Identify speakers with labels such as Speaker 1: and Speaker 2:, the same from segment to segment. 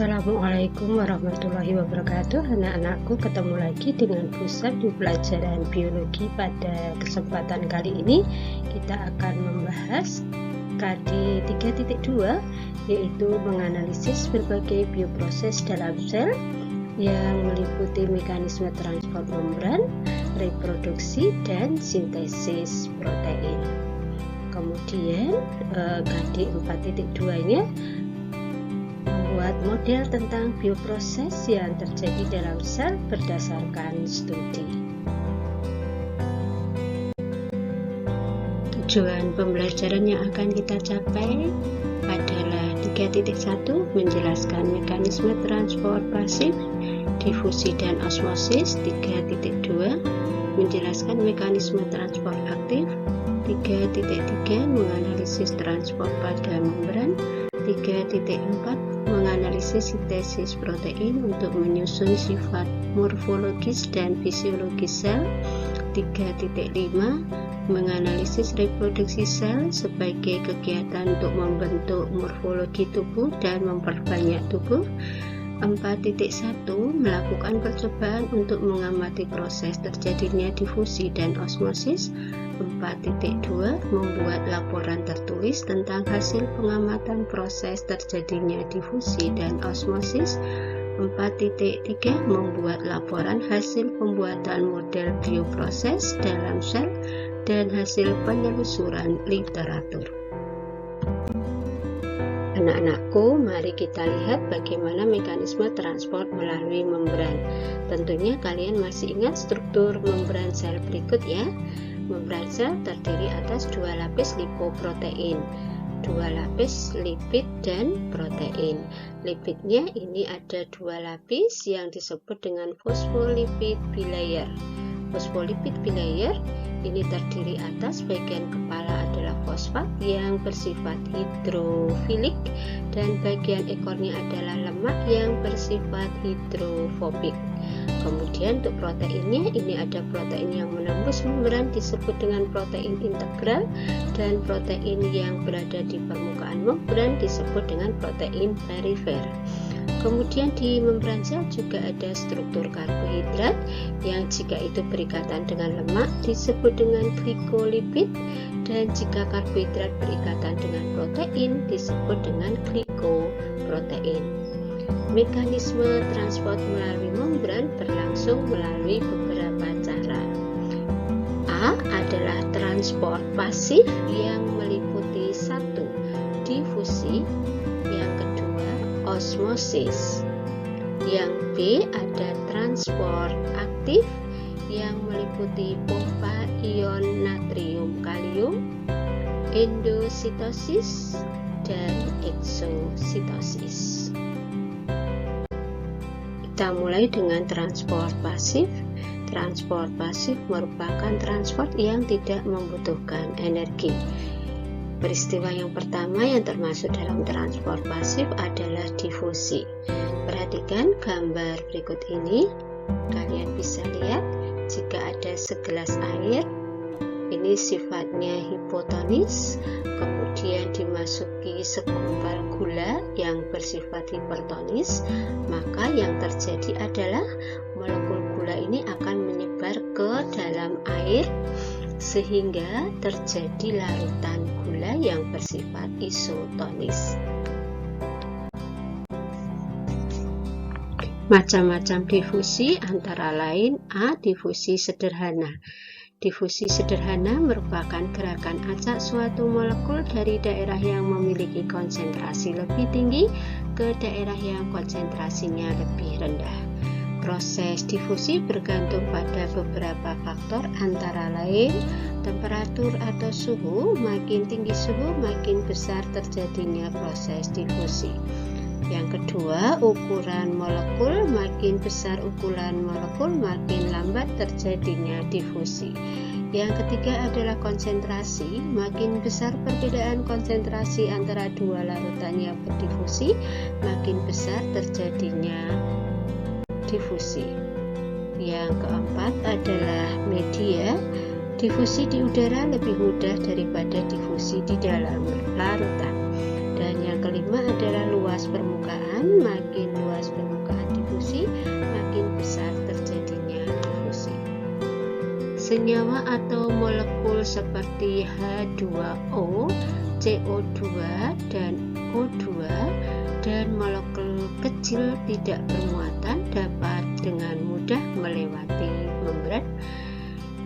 Speaker 1: Assalamualaikum warahmatullahi wabarakatuh. Anak-anakku, ketemu lagi dengan Pusat di pelajaran biologi. Pada kesempatan kali ini kita akan membahas KD 3.2, yaitu menganalisis berbagai bioproses dalam sel yang meliputi mekanisme transport membran, reproduksi, dan sintesis protein. Kemudian KD 4.2-nya membuat model tentang bioproses yang terjadi dalam sel berdasarkan studi. Tujuan pembelajaran yang akan kita capai adalah 3.1, menjelaskan mekanisme transport pasif, difusi dan osmosis. 3.2, menjelaskan mekanisme transport aktif. 3.3, menganalisis transport pada membran. 3.4, menganalisis sintesis protein untuk menyusun sifat morfologis dan fisiologis sel. 3.5, menganalisis reproduksi sel sebagai kegiatan untuk membentuk morfologi tubuh dan memperbanyak tubuh. 4.1, melakukan percobaan untuk mengamati proses terjadinya difusi dan osmosis. 4.2, membuat laporan tertulis tentang hasil pengamatan proses terjadinya difusi dan osmosis. 4.3, membuat laporan hasil pembuatan model bioproses dalam sel dan hasil penelusuran literatur. Anak-anakku, mari kita lihat bagaimana mekanisme transport melalui membran. Tentunya kalian masih ingat struktur membran sel berikut ya. Membran sel terdiri atas dua lapis lipoprotein, dua lapis lipid dan protein. Lipidnya ini ada dua lapis yang disebut dengan phospholipid bilayer. Phospholipid bilayer ini terdiri atas bagian kepala adalah fosfat yang bersifat hidrofilik dan bagian ekornya adalah lemak yang bersifat hidrofobik. Kemudian untuk proteinnya ini ada protein yang menembus membran disebut dengan protein integral dan protein yang berada di permukaan membran disebut dengan protein perifer. Kemudian di membran sel juga ada struktur karbohidrat yang jika itu berikatan dengan lemak disebut dengan glikolipid dan jika karbohidrat berikatan dengan protein disebut dengan glikoprotein. Mekanisme transport melalui membran berlangsung melalui beberapa cara. A adalah transport pasif yang meliputi 1. Difusi, yang kedua osmosis. Yang B ada transport aktif yang meliputi pompa ion natrium kalium, endositosis, dan eksositosis. Kita mulai dengan transport pasif. Transport pasif merupakan transport yang tidak membutuhkan energi. Peristiwa yang pertama yang termasuk dalam transport pasif adalah difusi. Perhatikan gambar berikut ini. Kalian bisa lihat jika ada segelas air, ini sifatnya hipotonis, kemudian dimasuki segumpal gula yang bersifat hipertonis, maka yang terjadi adalah molekul gula ini akan menyebar ke dalam air sehingga terjadi larutan gula yang bersifat isotonis. Macam-macam difusi antara lain A. Difusi sederhana. Difusi sederhana merupakan gerakan acak suatu molekul dari daerah yang memiliki konsentrasi lebih tinggi ke daerah yang konsentrasinya lebih rendah. Proses difusi bergantung pada beberapa faktor antara lain temperatur atau suhu. Makin tinggi suhu, makin besar terjadinya proses difusi. Yang kedua, ukuran molekul. Makin besar ukuran molekul, makin lambat terjadinya difusi. Yang ketiga adalah konsentrasi. Makin besar perbedaan konsentrasi antara dua larutan yang berdifusi, makin besar terjadinya difusi. Yang keempat adalah media. Difusi di udara lebih mudah daripada difusi di dalam larutan. Dan yang kelima adalah luas permukaan. Makin senyawa atau molekul seperti H2O, CO2, dan O2 dan molekul kecil tidak bermuatan dapat dengan mudah melewati membran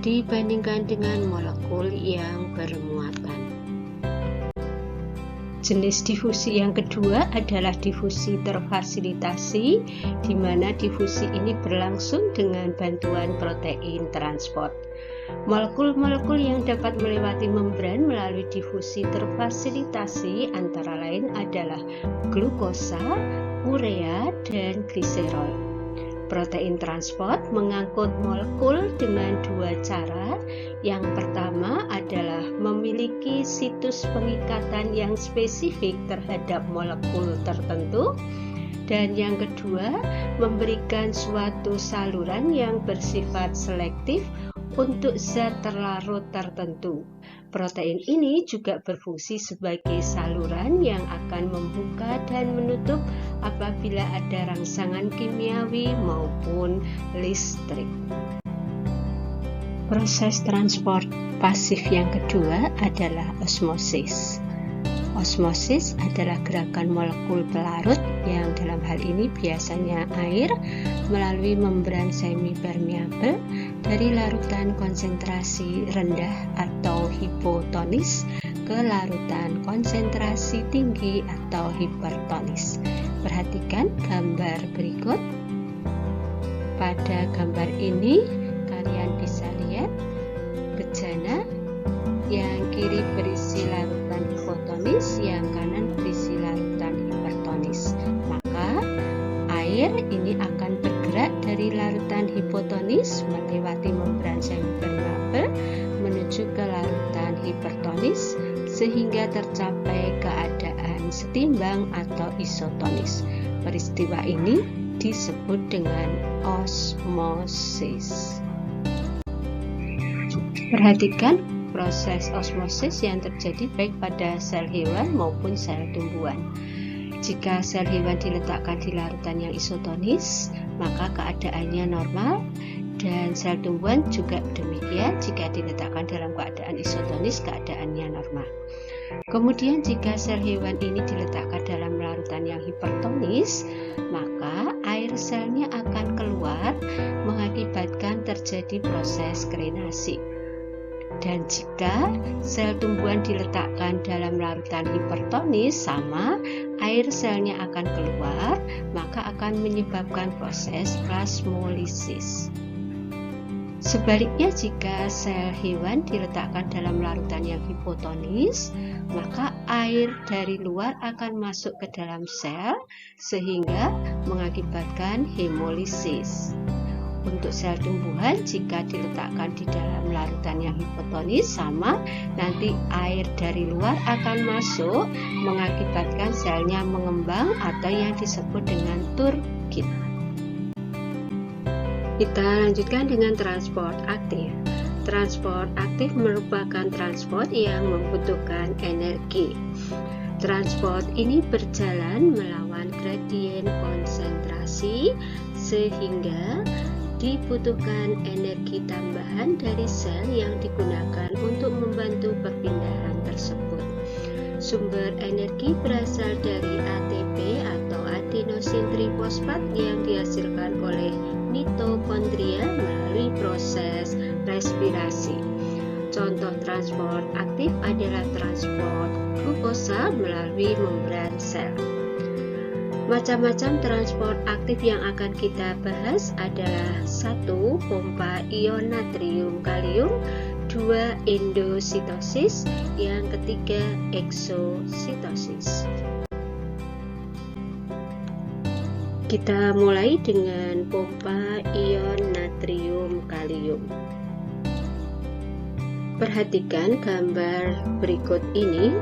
Speaker 1: dibandingkan dengan molekul yang bermuatan. Jenis difusi yang kedua adalah difusi terfasilitasi, di mana difusi ini berlangsung dengan bantuan protein transport. Molekul-molekul yang dapat melewati membran melalui difusi terfasilitasi antara lain adalah glukosa, urea, dan gliserol. Protein transport mengangkut molekul dengan dua cara. Yang pertama adalah memiliki situs pengikatan yang spesifik terhadap molekul tertentu, dan yang kedua memberikan suatu saluran yang bersifat selektif untuk zat terlarut tertentu. Protein ini juga berfungsi sebagai saluran yang akan membuka dan menutup apabila ada rangsangan kimiawi maupun listrik. Proses transport pasif yang kedua adalah osmosis. Osmosis adalah gerakan molekul pelarut yang dalam hal ini biasanya air melalui membran semipermeabel dari larutan konsentrasi rendah atau hipotonis ke larutan konsentrasi tinggi atau hipertonis. Perhatikan gambar berikut. Pada gambar ini kalian bisa lihat bejana yang kiri berisi larutan hipotonis, yang kanan berisi larutan hipertonis. Maka air ini akan bergerak dari larutan hipotonis melewati membran semipermeabel menuju ke larutan hipertonis sehingga tercapai keadaan setimbang atau isotonis. Peristiwa ini disebut dengan osmosis. Perhatikan proses osmosis yang terjadi baik pada sel hewan maupun sel tumbuhan. Jika sel hewan diletakkan di larutan yang isotonis, maka keadaannya normal, dan sel tumbuhan juga demikian. Jika diletakkan dalam keadaan isotonis, keadaannya normal. Kemudian jika sel hewan ini diletakkan dalam larutan yang hipertonis, maka air selnya akan keluar mengakibatkan terjadi proses krenasi. Dan jika sel tumbuhan diletakkan dalam larutan hipertonis, sama, air selnya akan keluar, maka akan menyebabkan proses plasmolisis. Sebaliknya, jika sel hewan diletakkan dalam larutan yang hipotonis, maka air dari luar akan masuk ke dalam sel sehingga mengakibatkan hemolisis. Untuk sel tumbuhan, jika diletakkan di dalam larutan yang hipotonis, sama, nanti air dari luar akan masuk mengakibatkan selnya mengembang atau yang disebut dengan turgid. Kita lanjutkan dengan transport aktif. Transport aktif merupakan transport yang membutuhkan energi. Transport ini berjalan melawan gradien konsentrasi sehingga dibutuhkan energi tambahan dari sel yang digunakan untuk membantu perpindahan tersebut. Sumber energi berasal dari ATP atau adenosin trifosfat yang dihasilkan oleh mitokondria melalui proses respirasi. Contoh transport aktif adalah transport glukosa melalui membran sel. Macam-macam transport aktif yang akan kita bahas adalah 1. Pompa ion natrium kalium, 2. endositosis, yang ketiga eksositosis. Kita mulai dengan pompa ion natrium kalium. Perhatikan gambar berikut ini.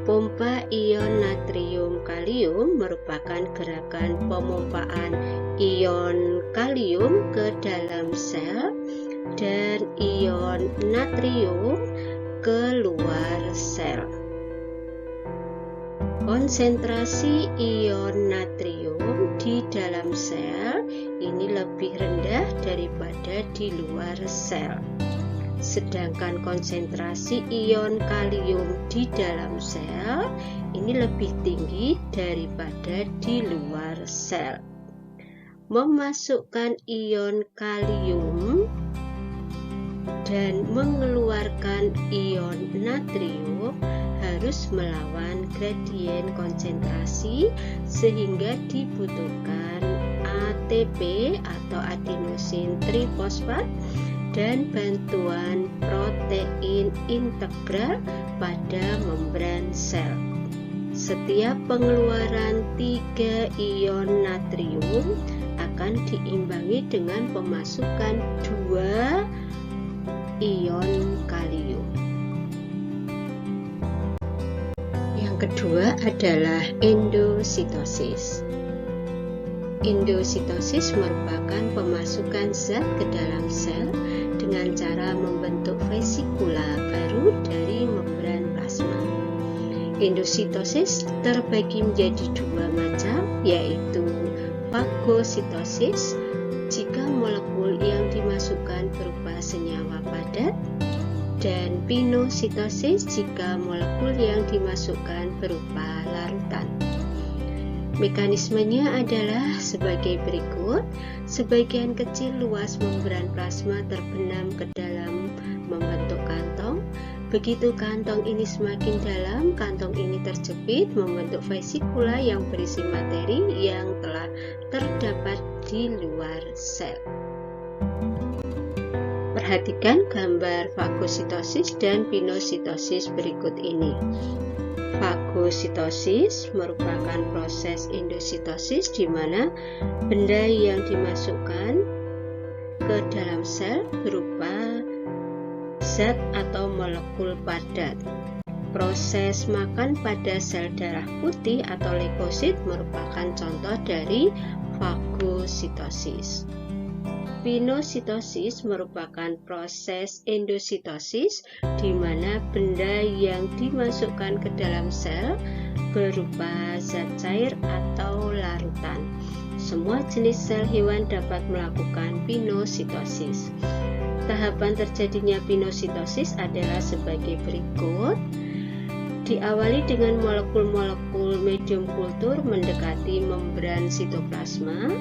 Speaker 1: Pompa ion natrium kalium merupakan gerakan pemompaan ion kalium ke dalam sel dan ion natrium ke luar sel. Konsentrasi ion natrium di dalam sel ini lebih rendah daripada di luar sel. sedangkan konsentrasi ion kalium di dalam sel ini lebih tinggi daripada di luar sel. Memasukkan ion kalium dan mengeluarkan ion natrium harus melawan gradien konsentrasi sehingga dibutuhkan ATP atau adenosin trifosfat dan bantuan protein integral pada membran sel. Setiap pengeluaran 3 ion natrium akan diimbangi dengan pemasukan 2 ion kalium. Yang kedua adalah endositosis. Endositosis merupakan pemasukan zat ke dalam sel dengan cara membentuk vesikula baru dari membran plasma. Endositosis terbagi menjadi 2 macam, yaitu fagositosis jika molekul yang dimasukkan berupa senyawa padat, dan pinositosis jika molekul yang dimasukkan berupa larutan. Mekanismenya adalah sebagai berikut. Sebagian kecil luas membran plasma terbenam ke dalam membentuk kantong. Begitu kantong ini semakin dalam, kantong ini terjepit membentuk vesikula yang berisi materi yang telah terdapat di luar sel. Perhatikan gambar fagositosis dan pinositosis berikut ini. Fagositosis merupakan proses endositosis di mana benda yang dimasukkan ke dalam sel berupa zat atau molekul padat. Proses makan pada sel darah putih atau leukosit merupakan contoh dari fagositosis. Pinositosis merupakan proses endositosis di mana benda yang dimasukkan ke dalam sel berupa zat cair atau larutan. Semua jenis sel hewan dapat melakukan pinositosis. Tahapan terjadinya pinositosis adalah sebagai berikut. Diawali dengan molekul-molekul medium kultur mendekati membran sitoplasma.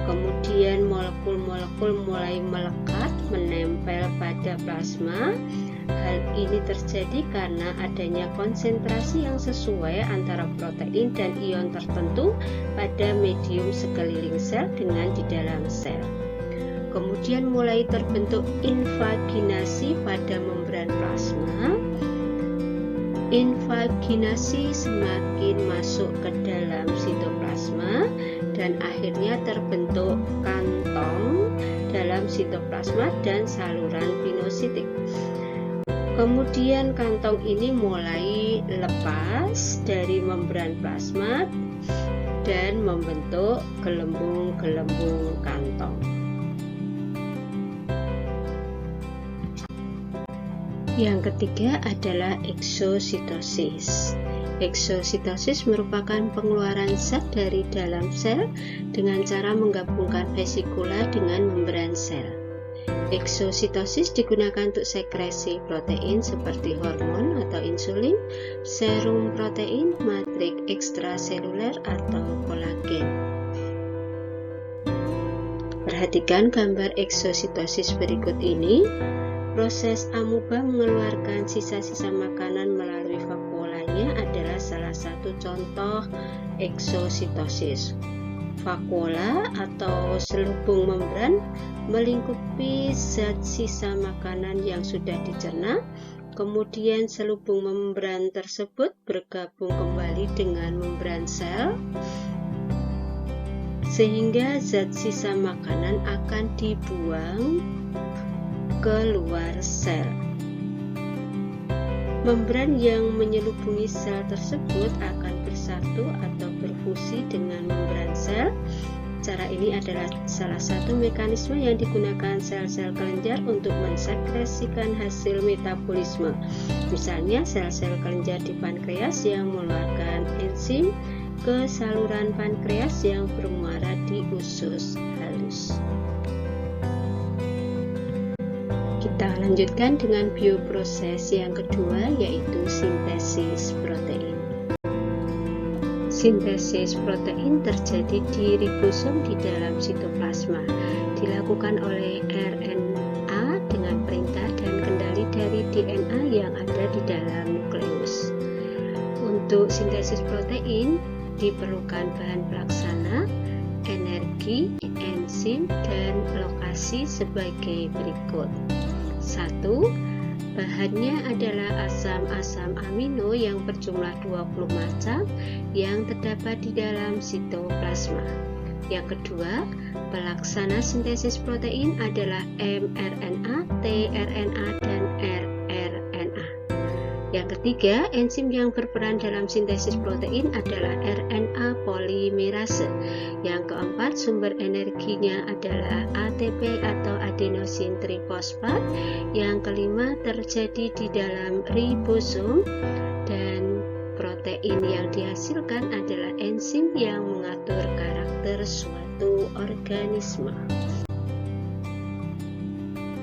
Speaker 1: Kemudian molekul-molekul mulai melekat menempel pada plasma. Hal ini terjadi karena adanya konsentrasi yang sesuai antara protein dan ion tertentu pada medium sekeliling sel dengan di dalam sel. Kemudian mulai terbentuk invaginasi pada membran plasma. Invaginasi semakin masuk ke dalam sitoplasma dan akhirnya terbentuk kantong dalam sitoplasma dan saluran pinositik. Kemudian kantong ini mulai lepas dari membran plasma dan membentuk gelembung-gelembung kantong. Yang ketiga adalah eksositosis. Eksositosis merupakan pengeluaran zat dari dalam sel dengan cara menggabungkan vesikula dengan membran sel. Eksositosis digunakan untuk sekresi protein seperti hormon atau insulin, serum protein, matrik ekstraseluler atau kolagen. Perhatikan gambar eksositosis berikut ini. Proses amuba mengeluarkan sisa-sisa makanan melalui vakuolanya adalah salah satu contoh eksositosis. Vakuola atau selubung membran melingkupi zat sisa makanan yang sudah dicerna. Kemudian selubung membran tersebut bergabung kembali dengan membran sel, sehingga zat sisa makanan akan dibuang keluar sel. Membran yang menyelubungi sel tersebut akan bersatu atau berfusi dengan membran sel. Cara ini adalah salah satu mekanisme yang digunakan sel-sel kelenjar untuk mensekresikan hasil metabolisme. Misalnya sel-sel kelenjar di pankreas yang mengeluarkan enzim ke saluran pankreas yang bermuara di usus halus. Kita Lanjutkan dengan bioproses yang kedua, yaitu sintesis protein. Sintesis protein terjadi di ribosom di dalam sitoplasma, dilakukan oleh RNA dengan perintah dan kendali dari DNA yang ada di dalam nukleus. Untuk sintesis protein diperlukan bahan pelaksana, energi, enzim, dan lokasi sebagai berikut. 1. Bahannya adalah asam-asam amino yang berjumlah 20 macam yang terdapat di dalam sitoplasma. Yang kedua, pelaksana sintesis protein adalah mRNA, tRNA, dan rRNA. Yang ketiga, enzim yang berperan dalam sintesis protein adalah RNA polimerase. Yang keempat, sumber energinya adalah ATP atau adenosin trifosfat. Yang kelima, terjadi di dalam ribosom, dan protein yang dihasilkan adalah enzim yang mengatur karakter suatu organisme.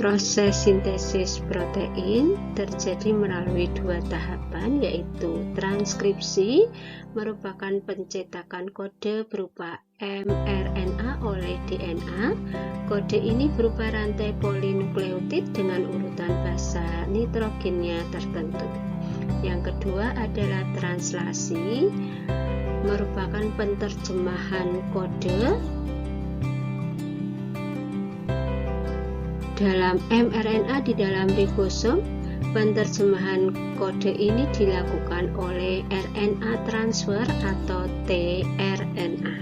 Speaker 1: Proses sintesis protein terjadi melalui dua tahapan, yaitu transkripsi, merupakan pencetakan kode berupa mRNA oleh DNA. Kode ini berupa rantai polinukleotid dengan urutan basa nitrogennya tertentu. Yang kedua adalah translasi, merupakan penerjemahan kode dalam mRNA di dalam ribosom. Penerjemahan kode ini dilakukan oleh RNA transfer atau tRNA.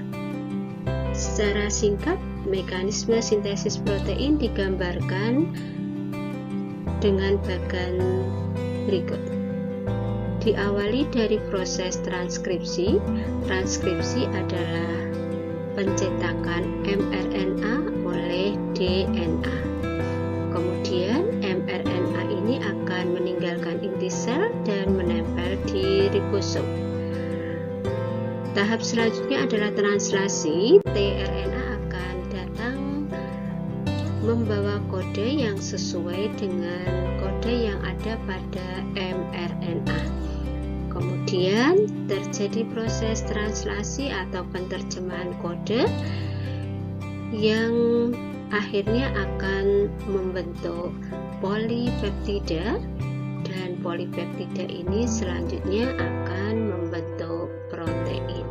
Speaker 1: Secara singkat, mekanisme sintesis protein digambarkan dengan bagan berikut. Diawali dari proses transkripsi. Transkripsi adalah pencetakan mRNA oleh DNA. Kemudian mRNA ini akan meninggalkan inti sel dan menempel di ribosom. Tahap selanjutnya adalah translasi. tRNA akan datang membawa kode yang sesuai dengan kode yang ada pada mRNA. Kemudian terjadi proses translasi atau penerjemahan kode yang akhirnya akan membentuk polipeptida, dan polipeptida ini selanjutnya akan membentuk protein.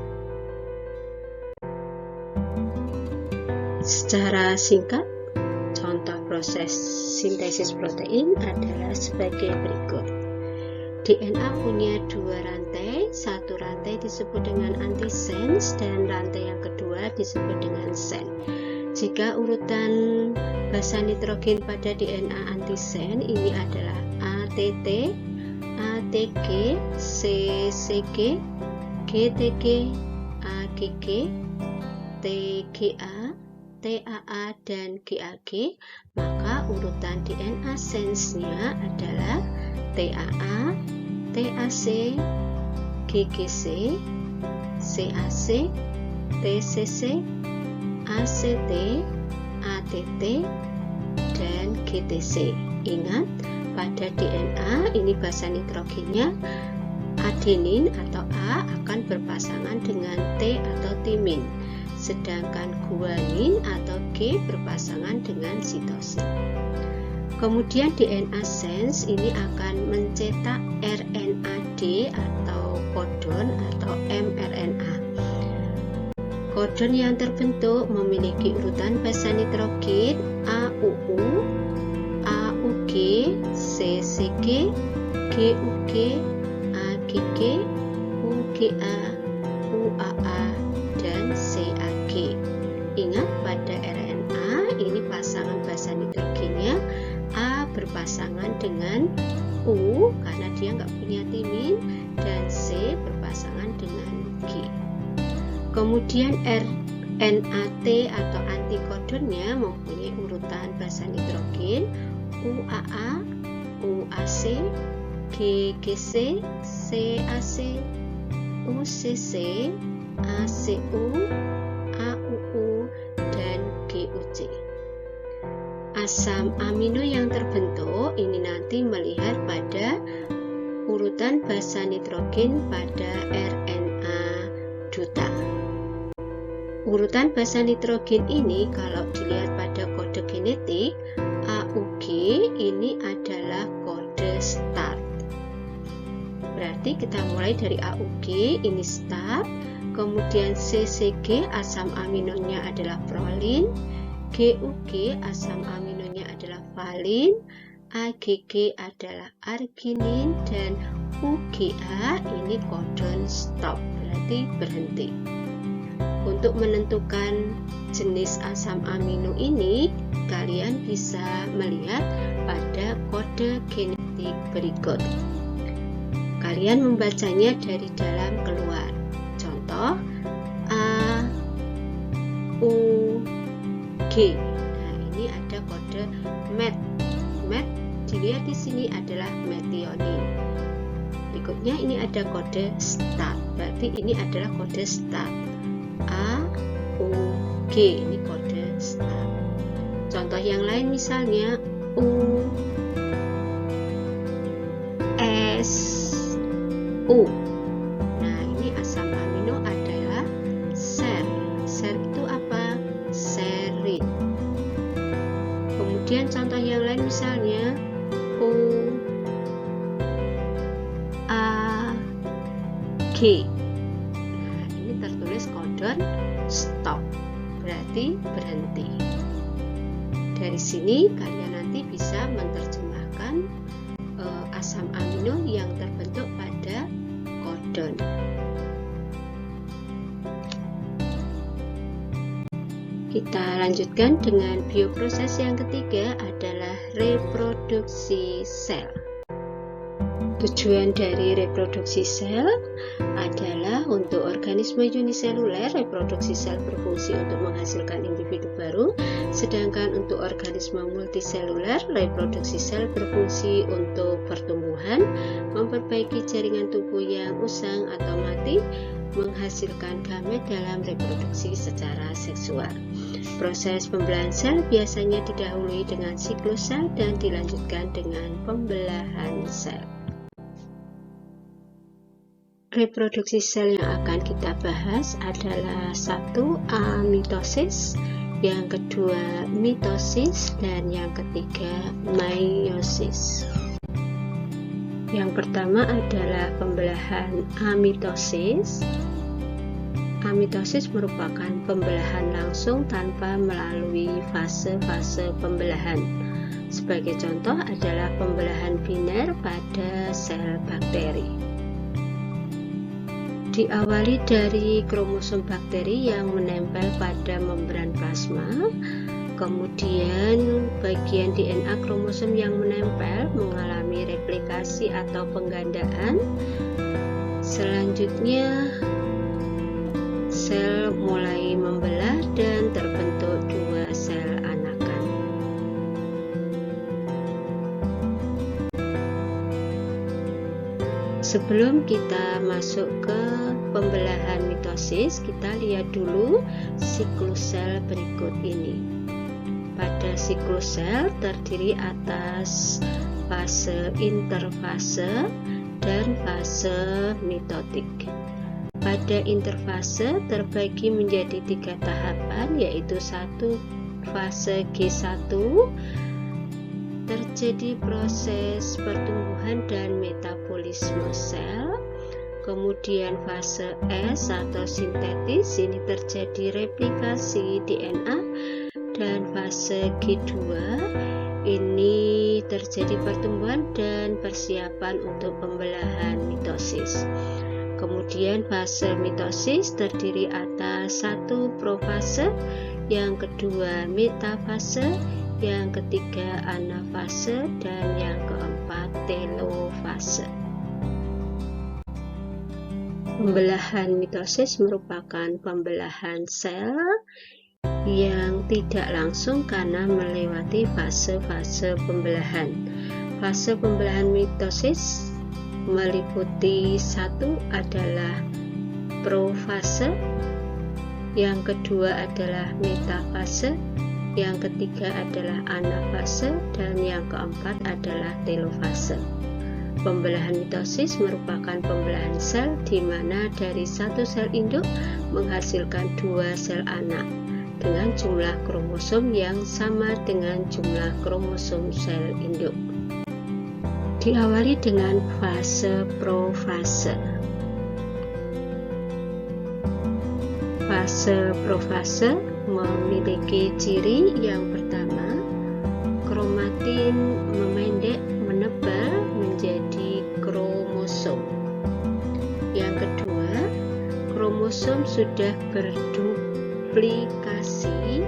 Speaker 1: Secara singkat, contoh proses sintesis protein adalah sebagai berikut. DNA punya dua rantai, satu rantai disebut dengan antisense dan rantai yang kedua disebut dengan sen. Jika urutan basa nitrogen pada DNA antisen ini adalah ATT, ATG, CCG, GTG, AGG, TGA, TAA, dan GAG, maka urutan DNA sense-nya adalah TAA, TAC, GGC, CAC, TCC, ACT, ATT, dan GTC. Ingat, pada DNA ini basa nitrogennya adenin atau A akan berpasangan dengan T atau timin, sedangkan guanin atau G berpasangan dengan sitosin. Kemudian DNA sense ini akan mencetak RNAD atau kodon atau mRNA. Kodon yang terbentuk memiliki urutan basa nitrogen AUU, AUG, CCG, GUG, AGG, UGA, UAA, dan CAG. Ingat, pada RNA ini pasangan basa nitrogennya A berpasangan dengan U karena dia nggak punya timin, dan C berpasangan dengan G. Kemudian RNAT atau antikodonnya mempunyai urutan basa nitrogen UAA, UAC, GGC, CAC, UCC, ACU, AUU, dan GUC. asam amino yang terbentuk ini nanti melihat pada urutan basa nitrogen pada RNA duta. Urutan basa nitrogen ini kalau dilihat pada kode genetik AUG ini adalah kode start. Berarti kita mulai dari AUG ini start, kemudian CCG asam aminonya adalah prolin, GUG asam aminonya adalah valin, AGG adalah arginin, dan UGA ini codon stop, berarti berhenti. Untuk menentukan jenis asam amino ini, kalian bisa melihat pada kode genetik berikut. Kalian membacanya dari dalam keluar. Contoh A, U, G. Nah, ini ada kode MET. MET dilihat di sini adalah metionin. Berikutnya ini ada kode start. Berarti ini adalah kode start. A, U, G ini kode start. Contoh yang lain misalnya U, S, U. Nah, ini asam amino adalah ser. Ser itu apa? Serin. Kemudian contoh yang lain misalnya U, A, G. Nah, ini tertulis codon stop, berarti berhenti. Dari sini kalian nanti bisa menerjemahkan asam amino yang terbentuk pada codon. Kita lanjutkan dengan bioproses yang ketiga adalah reproduksi sel. Tujuan dari reproduksi sel adalah untuk organisme uniseluler, reproduksi sel berfungsi untuk menghasilkan individu baru, sedangkan untuk organisme multiseluler, reproduksi sel berfungsi untuk pertumbuhan, memperbaiki jaringan tubuh yang usang atau mati, menghasilkan gamet dalam reproduksi secara seksual. Proses pembelahan sel biasanya didahului dengan siklus sel dan dilanjutkan dengan pembelahan sel. Reproduksi sel yang akan kita bahas adalah 1. Amitosis, yang kedua mitosis, dan yang ketiga meiosis. Yang pertama adalah pembelahan amitosis. Amitosis merupakan pembelahan langsung tanpa melalui fase-fase pembelahan. Sebagai contoh adalah pembelahan biner pada sel bakteri. Diawali dari kromosom bakteri yang menempel pada membran plasma, kemudian bagian DNA kromosom yang menempel mengalami replikasi atau penggandaan. Selanjutnya sel mulai membelah dan terbentuk 2 sel anakan. Sebelum kita masuk ke pembelahan mitosis, kita lihat dulu siklus sel berikut ini. Pada siklus sel terdiri atas fase interfase dan fase mitotik. Pada interfase terbagi menjadi 3 tahapan, yaitu 1 fase G1, terjadi proses pertumbuhan dan metabolisme sel. Kemudian fase S atau sintetis, ini terjadi replikasi DNA. Dan fase G2 ini terjadi pertumbuhan dan persiapan untuk pembelahan mitosis. Kemudian fase mitosis terdiri atas 1 profase, yang kedua metafase, yang ketiga anafase, dan yang keempat telofase. Pembelahan mitosis merupakan pembelahan sel yang tidak langsung karena melewati fase-fase pembelahan. Fase pembelahan mitosis meliputi 1 adalah profase, yang kedua adalah metafase, Yang ketiga adalah anafase, dan yang keempat adalah telofase. Pembelahan mitosis merupakan pembelahan sel di mana dari satu sel induk menghasilkan dua sel anak dengan jumlah kromosom yang sama dengan jumlah kromosom sel induk. Diawali dengan fase profase. Fase profase memiliki ciri yang pertama, kromatin memendek menebal menjadi kromosom. Yang kedua, kromosom sudah berduplikasi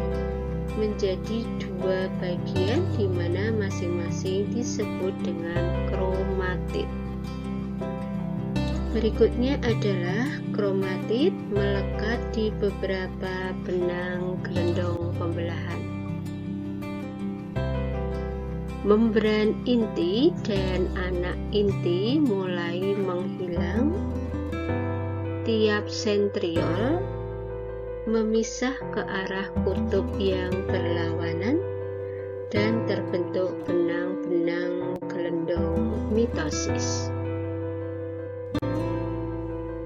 Speaker 1: menjadi dua bagian di mana masing-masing disebut dengan kromatid. Berikutnya adalah kromatid melekat di beberapa benang gelendong pembelahan. Membran inti dan anak inti mulai menghilang. Tiap sentriol memisah ke arah kutub yang berlawanan dan terbentuk benang-benang gelendong mitosis.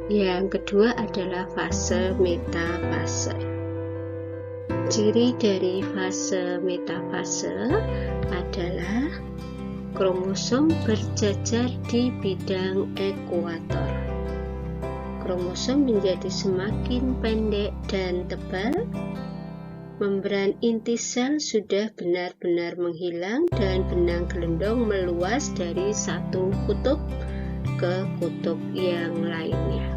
Speaker 1: Yang kedua adalah fase metafase. Ciri dari fase metafase adalah kromosom berjajar di bidang ekuator. Kromosom menjadi semakin pendek dan tebal. Membran inti sel sudah benar-benar menghilang dan benang gelendong meluas dari satu kutub ke kutub yang lainnya.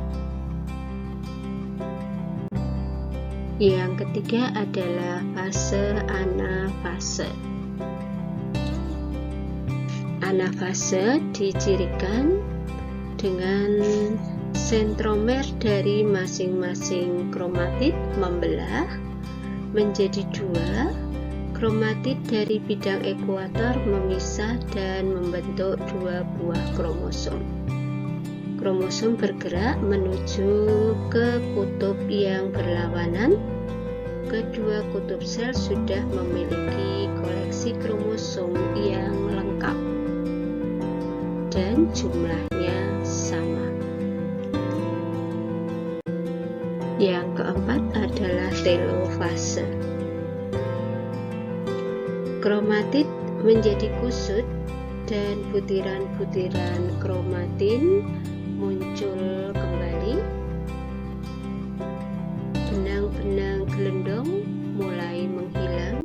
Speaker 1: Yang ketiga adalah fase anafase. Anafase dicirikan dengan sentromer dari masing-masing kromatid membelah menjadi dua. Kromatid dari bidang ekuator memisah dan membentuk dua buah kromosom. Kromosom bergerak menuju ke kutub yang berlawanan. Kedua kutub sel sudah memiliki koleksi kromosom yang lengkap dan jumlahnya sama. Yang keempat adalah telofase. Kromatid menjadi kusut dan butiran-butiran kromatin muncul kembali. Benang-benang gelendong mulai menghilang.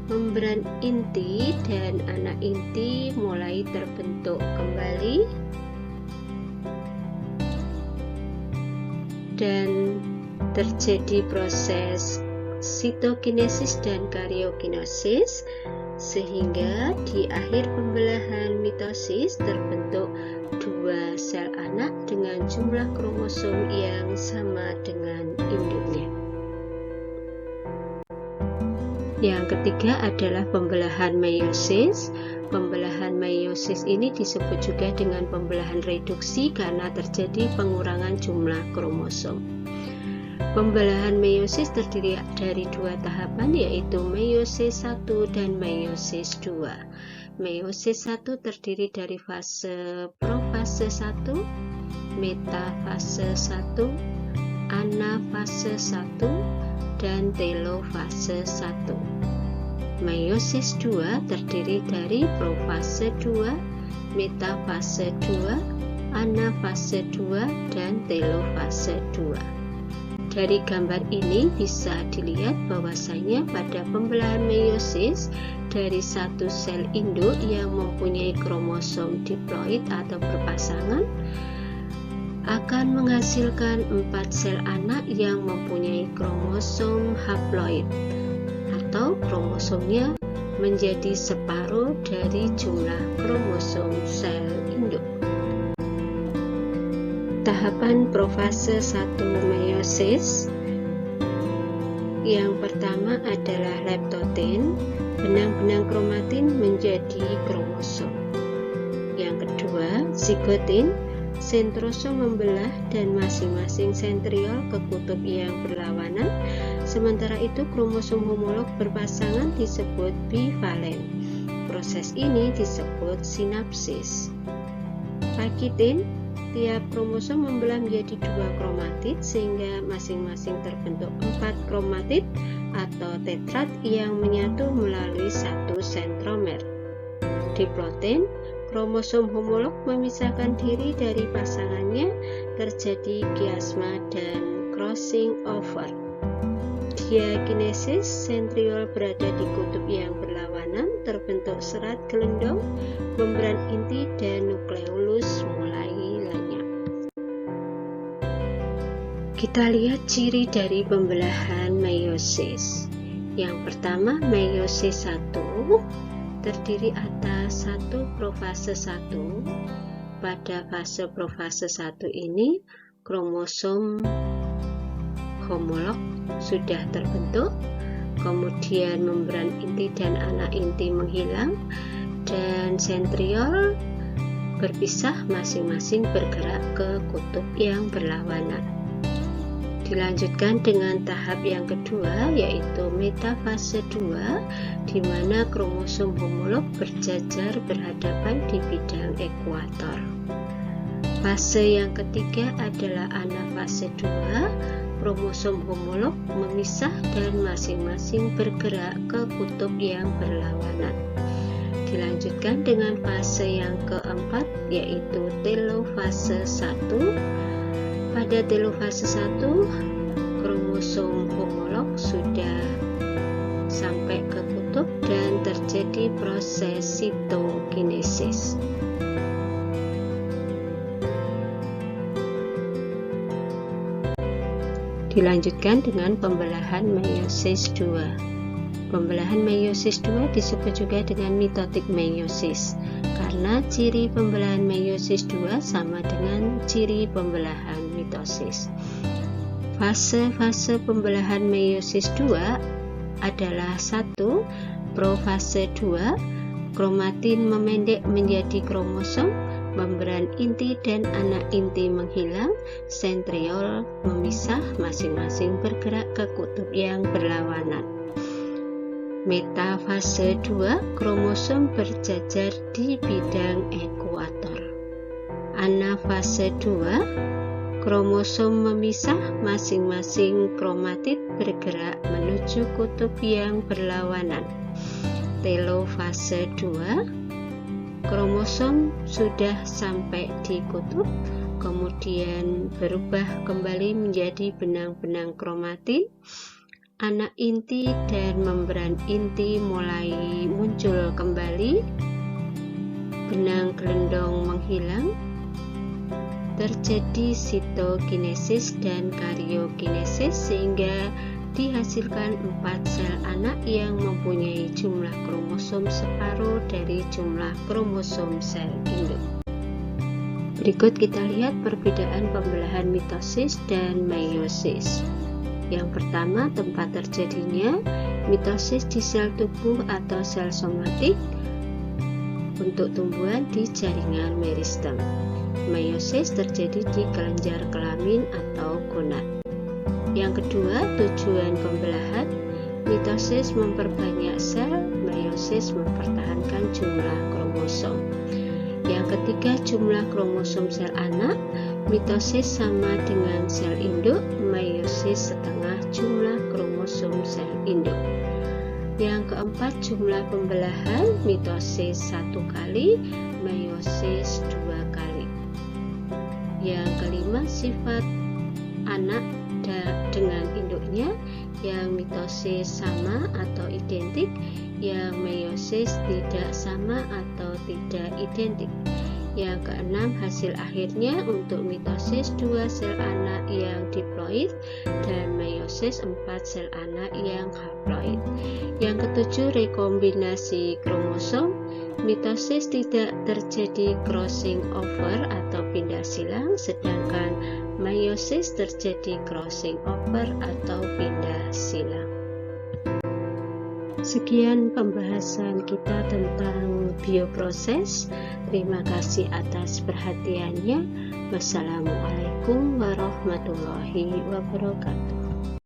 Speaker 1: Membran inti dan anak inti mulai terbentuk kembali. Dan terjadi proses sitokinesis dan karyokinesis, sehingga di akhir pembelahan mitosis terbentuk dua sel anak dengan jumlah kromosom yang sama dengan induknya. Yang ketiga adalah pembelahan meiosis. Pembelahan meiosis ini disebut juga dengan pembelahan reduksi karena terjadi pengurangan jumlah kromosom. Pembelahan meiosis terdiri dari dua tahapan, yaitu meiosis 1 dan meiosis 2. Meiosis 1 terdiri dari fase profase 1, metafase 1, anafase 1, dan telofase 1. Meiosis 2 terdiri dari profase 2, metafase 2, anafase 2, dan telofase 2. Dari gambar ini bisa dilihat bahwasanya pada pembelahan meiosis dari satu sel induk yang mempunyai kromosom diploid atau berpasangan akan menghasilkan 4 sel anak yang mempunyai kromosom haploid atau kromosomnya menjadi separuh dari jumlah kromosom sel induk. Tahapan profase 1 meiosis. Yang pertama adalah leptotin, benang-benang kromatin menjadi kromosom. Yang kedua, zigotin, sentrosom membelah dan masing-masing sentriol ke kutub yang berlawanan Sementara itu, kromosom homolog berpasangan disebut bivalen. Proses ini disebut sinapsis. Pakitin, tiap kromosom membelah menjadi 2 kromatid sehingga masing-masing terbentuk 4 kromatid atau tetrad yang menyatu melalui 1 sentromer. Diplotin, kromosom homolog memisahkan diri dari pasangannya, terjadi kiasma dan crossing over. Diakinesis, sentriol berada di kutub yang berlawanan, terbentuk serat gelendong, membran inti dan nukleolus mulai lenyap. Kita lihat ciri dari pembelahan meiosis. Yang pertama, meiosis 1 terdiri atas 1 profase 1. Pada fase profase 1 ini, kromosom homolog sudah terbentuk, kemudian membran inti dan anak inti menghilang, dan sentriol berpisah masing-masing bergerak ke kutub yang berlawanan. Dilanjutkan dengan tahap yang kedua, yaitu metafase 2, di mana kromosom homolog berjajar berhadapan di bidang ekuator. Fase yang ketiga adalah anafase 2, kromosom homolog memisah dan masing-masing bergerak ke kutub yang berlawanan. Dilanjutkan dengan fase yang keempat, yaitu telofase 1. Pada telofase 1, kromosom homolog sudah sampai ke kutub dan terjadi proses sitokinesis. Dilanjutkan dengan pembelahan meiosis 2. Pembelahan meiosis 2 disebut juga dengan mitotik meiosis, karena ciri pembelahan meiosis 2 sama dengan ciri pembelahan mitosis. Fase-fase pembelahan meiosis 2 adalah 1. Profase 2, kromatin memendek menjadi kromosom, membran inti dan anak inti menghilang, sentriol memisah, masing-masing bergerak ke kutub yang berlawanan. Metafase 2, kromosom berjajar di bidang ekuator. Anafase 2, kromosom memisah, masing-masing kromatid bergerak menuju kutub yang berlawanan. Telofase 2, kromosom sudah sampai di kutub, kemudian berubah kembali menjadi benang-benang kromatin. Anak inti dan membran inti mulai muncul kembali, benang gelendong menghilang, terjadi sitokinesis dan karyokinesis sehingga dihasilkan 4 sel anak yang mempunyai jumlah kromosom separuh dari jumlah kromosom sel induk. Berikut kita lihat perbedaan pembelahan mitosis dan meiosis. Yang pertama, tempat terjadinya mitosis di sel tubuh atau sel somatik untuk tumbuhan di jaringan meristem. Meiosis terjadi di kelenjar kelamin atau gonad. Yang kedua, tujuan pembelahan. Mitosis memperbanyak sel, meiosis mempertahankan jumlah kromosom. Yang ketiga, jumlah kromosom sel anak. Mitosis sama dengan sel induk, meiosis setengah jumlah kromosom sel induk. Yang keempat, jumlah pembelahan. Mitosis 1 kali, meiosis 2 kali. Yang kelima, sifat anak dengan induknya, yang mitosis sama atau identik, yang meiosis tidak sama atau tidak identik. Yang keenam, hasil akhirnya untuk mitosis 2 sel anak yang diploid dan meiosis 4 sel anak yang haploid. Yang ketujuh, rekombinasi kromosom. Mitosis tidak terjadi crossing over atau pindah silang, sedangkan meiosis terjadi crossing over atau pindah silang. Sekian pembahasan kita tentang bioproses. Terima kasih atas perhatiannya. Wassalamualaikum warahmatullahi wabarakatuh.